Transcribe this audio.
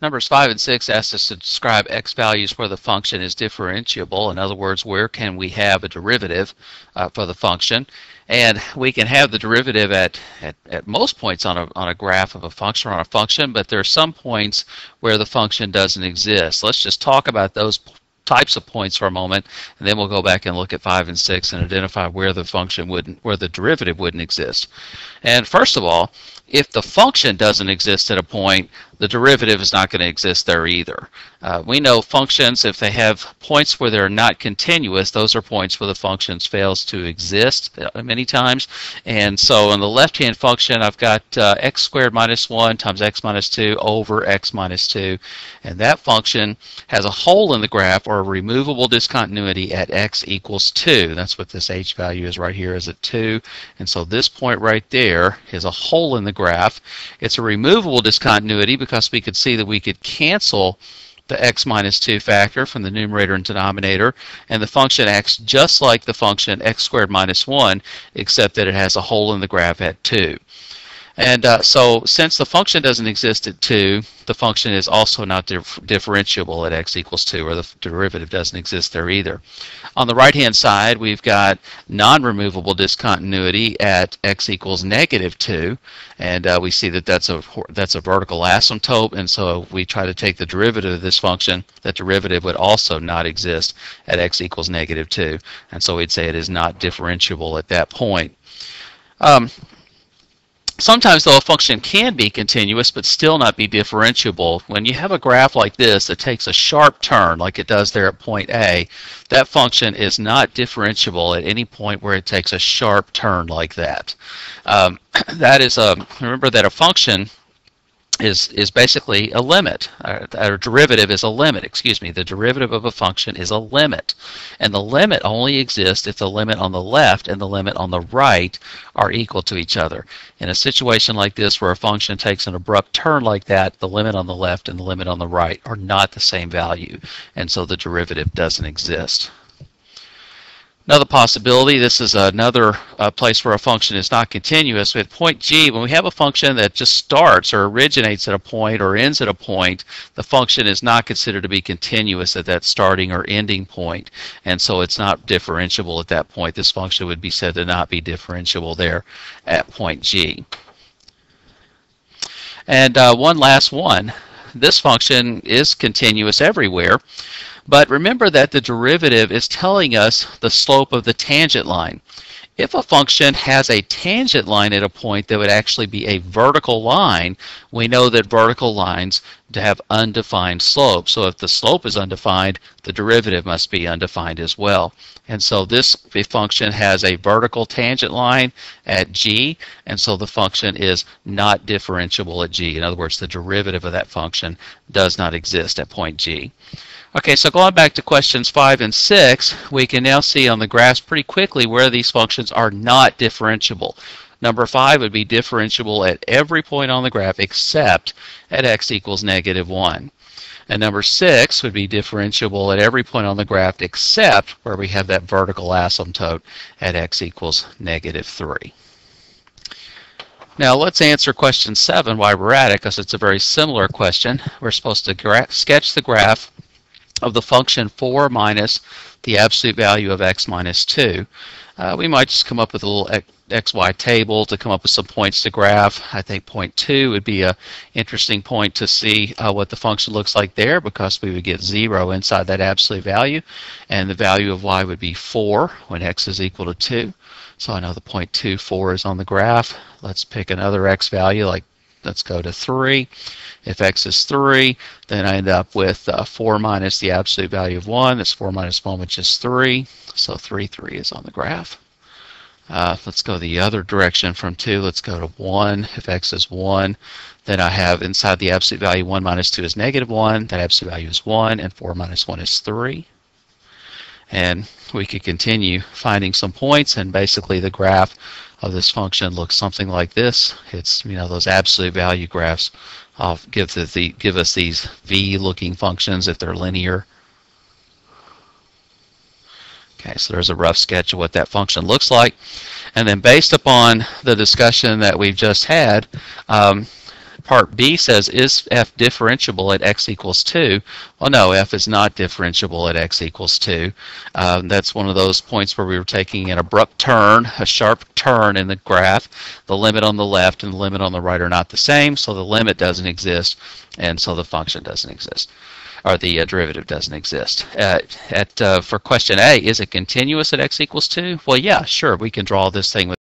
Numbers 5 and 6 ask us to describe x values where the function is differentiable. In other words, where can we have a derivative for the function? And we can have the derivative at most points on a graph of a function or on a function, but there are some points where the function doesn't exist. Let's just talk about those types of points for a moment, and then we'll go back and look at 5 and 6 and identify where the function where the derivative wouldn't exist. And first of all, if the function doesn't exist at a point, the derivative is not going to exist there either. We know functions, if they have points where they're not continuous, those are points where the function fails to exist many times. And so in the left-hand function, I've got x squared minus 1 times x minus 2 over x minus 2. And that function has a hole in the graph, or a removable discontinuity, at x equals 2. That's what this h value is right here, is at 2. And so this point right there is a hole in the graph. It's a removable discontinuity because we could see that we could cancel the x minus 2 factor from the numerator and denominator, and the function acts just like the function x squared minus 1, except that it has a hole in the graph at 2. And so since the function doesn't exist at 2, the function is also not differentiable at x equals 2, or the derivative doesn't exist there either. On the right-hand side, we've got non-removable discontinuity at x equals negative 2, and we see that that's a vertical asymptote, and so if we try to take the derivative of this function, that derivative would also not exist at x equals negative 2, and so we'd say it is not differentiable at that point. Sometimes, though, a function can be continuous but still not be differentiable. When you have a graph like this that takes a sharp turn, like it does there at point A, that function is not differentiable at any point where it takes a sharp turn like that. Remember that a function is basically a limit. Or derivative is a limit, excuse me. The derivative of a function is a limit. And the limit only exists if the limit on the left and the limit on the right are equal to each other. In a situation like this where a function takes an abrupt turn like that, the limit on the left and the limit on the right are not the same value, and so the derivative doesn't exist. Another possibility, this is another place where a function is not continuous. With point G, when we have a function that just starts or originates at a point or ends at a point, the function is not considered to be continuous at that starting or ending point, and so it's not differentiable at that point. This function would be said to not be differentiable there at point G. And one last one. This function is continuous everywhere. But remember that the derivative is telling us the slope of the tangent line. If a function has a tangent line at a point that would actually be a vertical line, we know that vertical lines have undefined slope. So if the slope is undefined, the derivative must be undefined as well. And so this function has a vertical tangent line at G, and so the function is not differentiable at G. In other words, the derivative of that function does not exist at point G. Okay, so going back to questions 5 and 6, we can now see on the graphs pretty quickly where these functions are not differentiable. Number 5 would be differentiable at every point on the graph except at x equals negative 1. And number 6 would be differentiable at every point on the graph except where we have that vertical asymptote at x equals negative 3. Now let's answer question 7 while we're at it, because it's a very similar question. We're supposed to sketch the graph of the function 4 minus the absolute value of x minus 2. We might just come up with a little xy table to come up with some points to graph. I think point 2 would be an interesting point to see what the function looks like there, because we would get 0 inside that absolute value, and the value of y would be 4 when x is equal to 2. So I know the point 2, 4 is on the graph. Let's pick another x value, like let's go to 3. If x is 3, then I end up with 4 minus the absolute value of 1. That's 4 minus 1, which is 3. So 3 is on the graph. Let's go the other direction from 2. Let's go to 1. If x is 1, then I have inside the absolute value 1 minus 2 is negative 1. That absolute value is 1, and 4 minus 1 is 3. And we could continue finding some points, and basically the graph of this function looks something like this. It's, those absolute value graphs give us these v-looking functions if they're linear. Okay, so there's a rough sketch of what that function looks like. And then based upon the discussion that we've just had, Part B says, is f differentiable at x equals 2? Well, no, f is not differentiable at x equals 2. That's one of those points where we were taking an abrupt turn, a sharp turn in the graph. The limit on the left and the limit on the right are not the same, so the limit doesn't exist, and so the function doesn't exist, or the derivative doesn't exist. For question A, is it continuous at x equals 2? Well, yeah, sure, we can draw this thing with